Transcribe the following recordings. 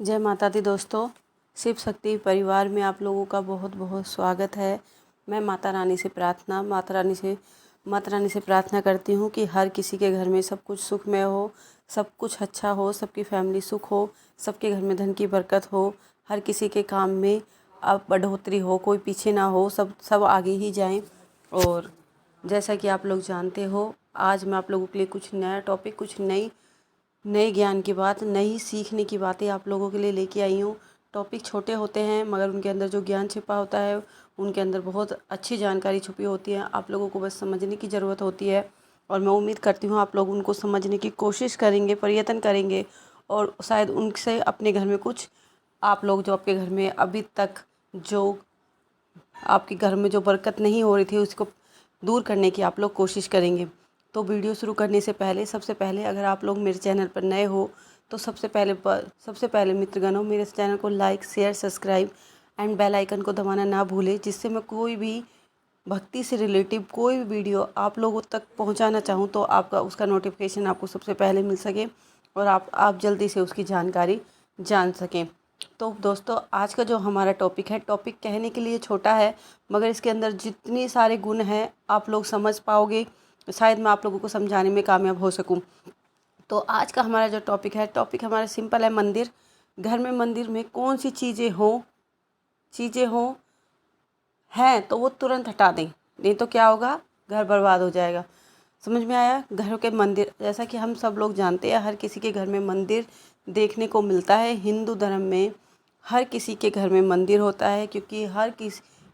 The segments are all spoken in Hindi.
जय माता दी दोस्तों, शिव शक्ति परिवार में आप लोगों का बहुत बहुत स्वागत है। मैं माता रानी से प्रार्थना करती हूँ कि हर किसी के घर में सब कुछ सुखमय हो, सब कुछ अच्छा हो, सबकी फैमिली सुख हो, सबके घर में धन की बरकत हो, हर किसी के काम में अब बढ़ोतरी हो, कोई पीछे ना हो, सब आगे ही जाएं। और जैसा कि आप लोग जानते हो, आज मैं आप लोगों के लिए कुछ नया टॉपिक, कुछ नए ज्ञान की बात, नई सीखने की बातें आप लोगों के लिए लेके आई हूँ। टॉपिक छोटे होते हैं मगर उनके अंदर जो ज्ञान छिपा होता है, उनके अंदर बहुत अच्छी जानकारी छुपी होती है। आप लोगों को बस समझने की ज़रूरत होती है और मैं उम्मीद करती हूँ आप लोग उनको समझने की कोशिश करेंगे, प्रयत्न करेंगे और शायद उनसे अपने घर में कुछ, आप लोग जो आपके घर में अभी तक जो आपके घर में जो बरकत नहीं हो रही थी उसको दूर करने की आप लोग कोशिश करेंगे। तो वीडियो शुरू करने से पहले सबसे पहले अगर आप लोग मेरे चैनल पर नए हो तो सबसे पहले मित्रगणों, मेरे चैनल को like, share, subscribe and bell icon को दबाना ना भूलें, जिससे मैं कोई भी भक्ति से रिलेटिव कोई भी वीडियो आप लोगों तक पहुंचाना चाहूं तो आपका उसका नोटिफिकेशन आपको सबसे पहले मिल सके और आप जल्दी से उसकी जानकारी जान सकें। तो दोस्तों, आज का जो हमारा टॉपिक है, टॉपिक कहने के लिए छोटा है मगर इसके अंदर जितने सारे गुण हैं आप लोग समझ पाओगे, शायद मैं आप लोगों को समझाने में कामयाब हो सकूं। तो आज का हमारा जो टॉपिक हमारा सिंपल है, मंदिर। घर में मंदिर में कौन सी चीज़ें हों हैं तो वो तुरंत हटा दें, नहीं तो क्या होगा, घर बर्बाद हो जाएगा। समझ में आया? घरों के मंदिर, जैसा कि हम सब लोग जानते हैं, हर किसी के घर में मंदिर देखने को मिलता है। हिंदू धर्म में हर किसी के घर में मंदिर होता है, क्योंकि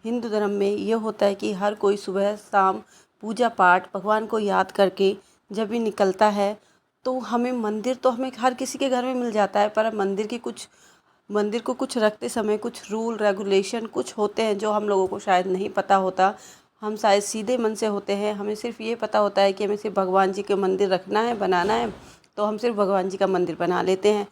हिंदू धर्म में ये होता है कि हर कोई सुबह शाम पूजा पाठ भगवान को याद करके जब भी निकलता है तो हमें हर किसी के घर में मिल जाता है। पर मंदिर को कुछ रखते समय कुछ रूल रेगुलेशन कुछ होते हैं जो हम लोगों को शायद नहीं पता होता। हम शायद सीधे मन से होते हैं, हमें सिर्फ ये पता होता है कि हमें सिर्फ भगवान जी के मंदिर रखना है, बनाना है, तो हम सिर्फ भगवान जी का मंदिर बना लेते हैं।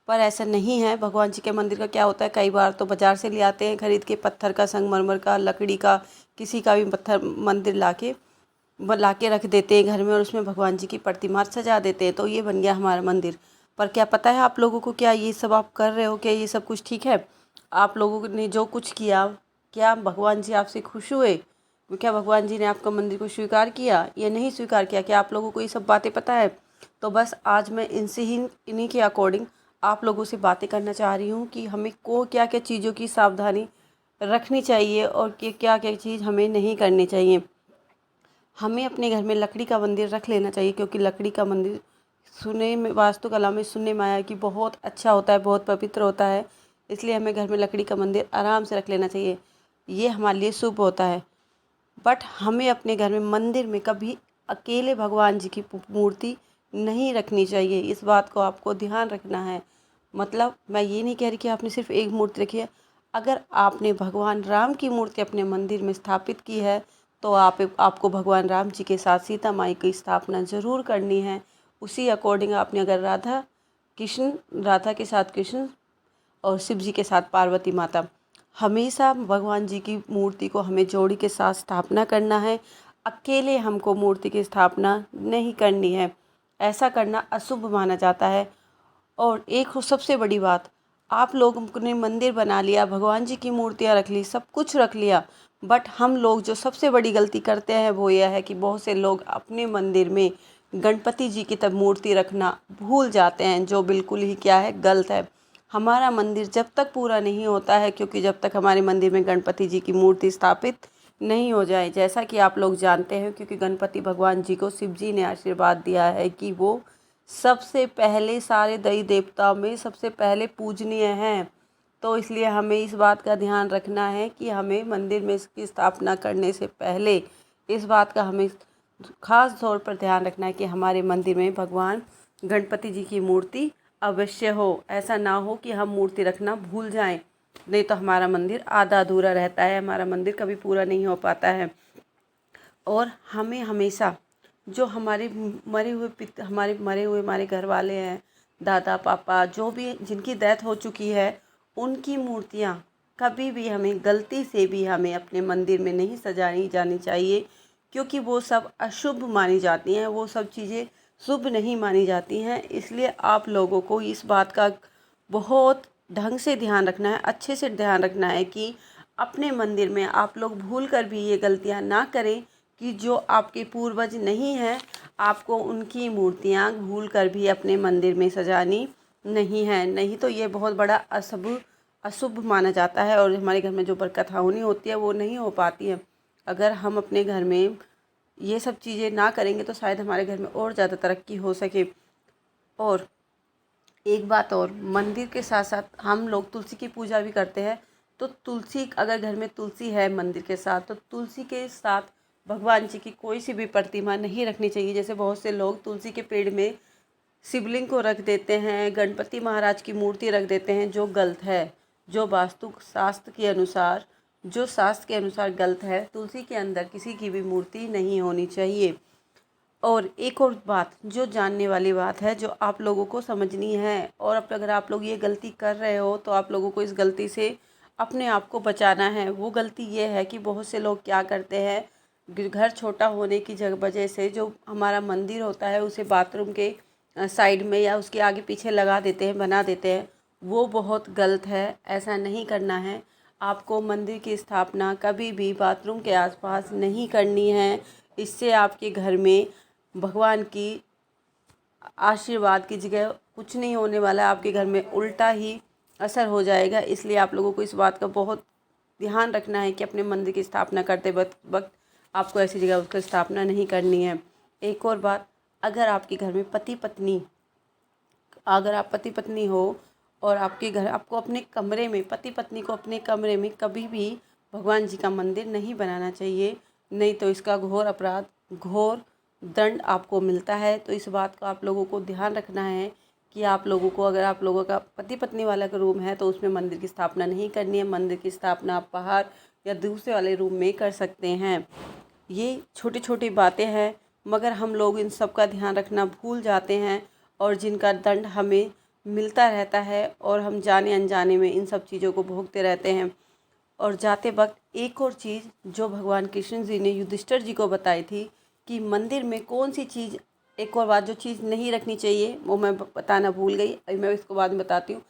पर ऐसा नहीं है। भगवान जी के मंदिर का क्या होता है, कई बार तो बाज़ार से ले आते हैं खरीद के, पत्थर का, संगमरमर का, लकड़ी का, किसी का भी पत्थर मंदिर ला के रख देते हैं घर में और उसमें भगवान जी की प्रतिमा सजा देते हैं, तो ये बन गया हमारा मंदिर। पर क्या पता है आप लोगों को, क्या ये सब आप कर रहे हो, क्या ये सब कुछ ठीक है? आप लोगों ने जो कुछ किया, क्या भगवान जी आपसे खुश हुए? क्या भगवान जी ने आपका मंदिर को स्वीकार किया या नहीं स्वीकार किया? क्या आप लोगों को ये सब बातें पता है? तो बस आज मैं इन्हीं के अकॉर्डिंग आप लोगों से बातें करना चाह रही हूँ कि हमें को क्या क्या चीज़ों की सावधानी रखनी चाहिए और क्या क्या चीज़ हमें नहीं करनी चाहिए। हमें अपने घर में लकड़ी का मंदिर रख लेना चाहिए, क्योंकि लकड़ी का मंदिर सुनने में, वास्तुकला में सुनने में आया कि बहुत अच्छा होता है, बहुत पवित्र होता है। इसलिए हमें घर में लकड़ी का मंदिर आराम से रख लेना चाहिए, ये हमारे लिए शुभ होता है। बट हमें अपने घर में मंदिर में कभी अकेले भगवान जी की मूर्ति नहीं रखनी चाहिए। इस बात को आपको ध्यान रखना है। मतलब मैं ये नहीं कह रही कि आपने सिर्फ एक मूर्ति रखी है। अगर आपने भगवान राम की मूर्ति अपने मंदिर में स्थापित की है तो आपको भगवान राम जी के साथ सीता माई की स्थापना ज़रूर करनी है। उसी अकॉर्डिंग आपने अगर राधा के साथ कृष्ण और शिव जी के साथ पार्वती माता, हमेशा भगवान जी की मूर्ति को हमें जोड़ी के साथ स्थापना करना है। अकेले हमको मूर्ति की स्थापना नहीं करनी है, ऐसा करना अशुभ माना जाता है। और एक सबसे बड़ी बात, आप लोगों ने मंदिर बना लिया, भगवान जी की मूर्तियाँ रख ली, सब कुछ रख लिया, बट हम लोग जो सबसे बड़ी गलती करते हैं वो यह है कि बहुत से लोग अपने मंदिर में गणपति जी की तब मूर्ति रखना भूल जाते हैं, जो बिल्कुल ही क्या है, गलत है। हमारा मंदिर जब तक पूरा नहीं होता है, क्योंकि जब तक हमारे मंदिर में गणपति जी की मूर्ति स्थापित नहीं हो जाए, जैसा कि आप लोग जानते हैं, क्योंकि गणपति भगवान जी को शिव जी ने आशीर्वाद दिया है कि वो सबसे पहले सारे देवी देवताओं में सबसे पहले पूजनीय हैं। तो इसलिए हमें इस बात का ध्यान रखना है कि हमें मंदिर में इसकी स्थापना करने से पहले इस बात का हमें खास तौर पर ध्यान रखना है कि हमारे मंदिर में भगवान गणपति जी की मूर्ति अवश्य हो। ऐसा ना हो कि हम मूर्ति रखना भूल जाएं, नहीं तो हमारा मंदिर आधा अधूरा रहता है, हमारा मंदिर कभी पूरा नहीं हो पाता है। और हमें हमेशा जो हमारे मरे हुए हमारे घर वाले हैं, दादा पापा, जो भी जिनकी डेथ हो चुकी है, उनकी मूर्तियाँ कभी भी हमें गलती से भी हमें अपने मंदिर में नहीं सजाई जानी चाहिए, क्योंकि वो सब अशुभ मानी जाती हैं, वो सब चीज़ें शुभ नहीं मानी जाती हैं। इसलिए आप लोगों को इस बात का बहुत ढंग से ध्यान रखना है, अच्छे से ध्यान रखना है कि अपने मंदिर में आप लोग भूल कर भी ये गलतियां ना करें कि जो आपके पूर्वज नहीं हैं आपको उनकी मूर्तियां भूल कर भी अपने मंदिर में सजानी नहीं है। नहीं तो ये बहुत बड़ा अशुभ माना जाता है और हमारे घर में जो बरकत होनी होती है वो नहीं हो पाती है। अगर हम अपने घर में ये सब चीज़ें ना करेंगे तो शायद हमारे घर में और ज़्यादा तरक्की हो सके। और एक बात और, मंदिर के साथ साथ हम लोग तुलसी की पूजा भी करते हैं। तो तुलसी, अगर घर में तुलसी है मंदिर के साथ, तो तुलसी के साथ भगवान जी की कोई सी भी प्रतिमा नहीं रखनी चाहिए। जैसे बहुत से लोग तुलसी के पेड़ में शिवलिंग को रख देते हैं, गणपति महाराज की मूर्ति रख देते हैं, जो गलत है, जो वास्तु शास्त्र के अनुसार गलत है। तुलसी के अंदर किसी की भी मूर्ति नहीं होनी चाहिए। और एक और बात, जो जानने वाली बात है, जो आप लोगों को समझनी है, और अब अगर आप लोग ये गलती कर रहे हो तो आप लोगों को इस गलती से अपने आप को बचाना है। वो गलती ये है कि बहुत से लोग क्या करते हैं, घर छोटा होने की वजह से जो हमारा मंदिर होता है उसे बाथरूम के साइड में या उसके आगे पीछे लगा देते हैं, बना देते हैं। वो बहुत गलत है, ऐसा नहीं करना है। आपको मंदिर की स्थापना कभी भी बाथरूम के आसपास नहीं करनी है। इससे आपके घर में भगवान की आशीर्वाद की जगह कुछ नहीं होने वाला है, आपके घर में उल्टा ही असर हो जाएगा। इसलिए आप लोगों को इस बात का बहुत ध्यान रखना है कि अपने मंदिर की स्थापना करते वक्त आपको ऐसी जगह उसकी स्थापना नहीं करनी है। एक और बात, अगर आपके घर में अगर आप पति पत्नी हो और आपके घर, आपको अपने कमरे में, पति पत्नी को अपने कमरे में कभी भी भगवान जी का मंदिर नहीं बनाना चाहिए। नहीं तो इसका घोर अपराध, घोर दंड आपको मिलता है। तो इस बात का आप लोगों को ध्यान रखना है कि आप लोगों को, अगर आप लोगों का पति पत्नी वाला का रूम है तो उसमें मंदिर की स्थापना नहीं करनी है। मंदिर की स्थापना आप बाहर या दूसरे वाले रूम में कर सकते हैं। ये छोटी छोटी बातें हैं, मगर हम लोग इन सब का ध्यान रखना भूल जाते हैं और जिनका दंड हमें मिलता रहता है और हम जाने अनजाने में इन सब चीज़ों को भोगते रहते हैं। और जाते वक्त एक और चीज़ जो भगवान कृष्ण जी ने युधिष्ठिर जी को बताई थी कि मंदिर में कौन सी चीज़, एक और बात जो चीज़ नहीं रखनी चाहिए वो मैं बताना भूल गई, अभी मैं इसको बाद में बताती हूँ।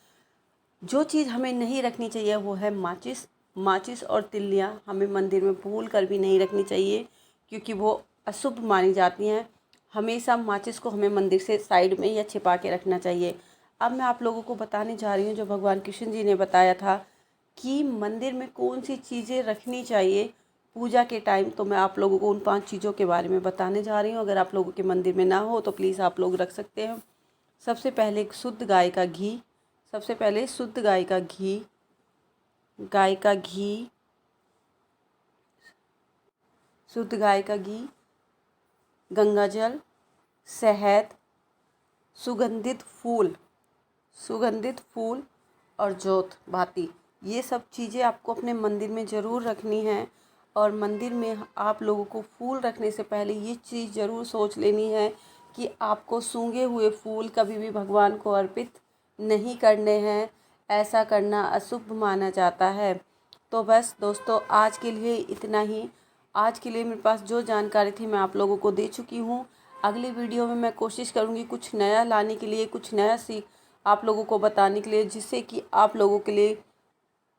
जो चीज़ हमें नहीं रखनी चाहिए वो है माचिस और तिल्लियाँ हमें मंदिर में भूल कर भी नहीं रखनी चाहिए, क्योंकि वो अशुभ मानी जाती हैं। हमेशा माचिस को हमें मंदिर से साइड में या छिपा के रखना चाहिए। अब मैं आप लोगों को बताने जा रही हूँ जो भगवान कृष्ण जी ने बताया था कि मंदिर में कौन सी चीज़ें रखनी चाहिए पूजा के टाइम। तो मैं आप लोगों को उन 5 चीज़ों के बारे में बताने जा रही हूँ। अगर आप लोगों के मंदिर में ना हो तो प्लीज़ आप लोग रख सकते हैं। सबसे पहले शुद्ध गाय का घी, शुद्ध गाय का घी, गंगा जल, शहद, सुगंधित फूल और जोत बाती। ये सब चीज़ें आपको अपने मंदिर में ज़रूर रखनी है। और मंदिर में आप लोगों को फूल रखने से पहले ये चीज़ ज़रूर सोच लेनी है कि आपको सूंघे हुए फूल कभी भी भगवान को अर्पित नहीं करने हैं। ऐसा करना अशुभ माना जाता है। तो बस दोस्तों, आज के लिए इतना ही। आज के लिए मेरे पास जो जानकारी थी मैं आप लोगों को दे चुकी हूँ। अगली वीडियो में मैं कोशिश करूँगी कुछ नया लाने के लिए, कुछ नया सीख आप लोगों को बताने के लिए, जिससे कि आप लोगों के लिए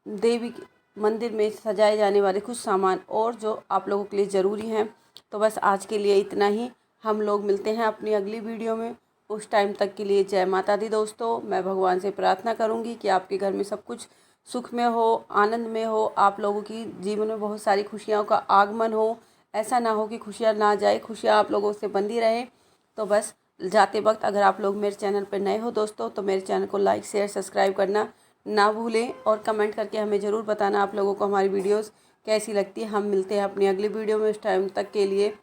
देवी मंदिर में सजाए जाने वाले कुछ सामान और जो आप लोगों के लिए ज़रूरी हैं। तो बस आज के लिए इतना ही। हम लोग मिलते हैं अपनी अगली वीडियो में। उस टाइम तक के लिए जय माता दी दोस्तों। मैं भगवान से प्रार्थना करूंगी कि आपके घर में सब कुछ सुख में हो, आनंद में हो, आप लोगों की जीवन में बहुत सारी खुशियों का आगमन हो। ऐसा ना हो कि खुशियाँ ना जाए, खुशियाँ आप लोगों से बंधी रहे। तो बस जाते वक्त अगर आप लोग मेरे चैनल पर नए हो दोस्तों तो मेरे चैनल को लाइक, शेयर, सब्सक्राइब करना ना भूलें और कमेंट करके हमें ज़रूर बताना आप लोगों को हमारी वीडियोस कैसी लगती है। हम मिलते हैं अपनी अगली वीडियो में। उस टाइम तक के लिए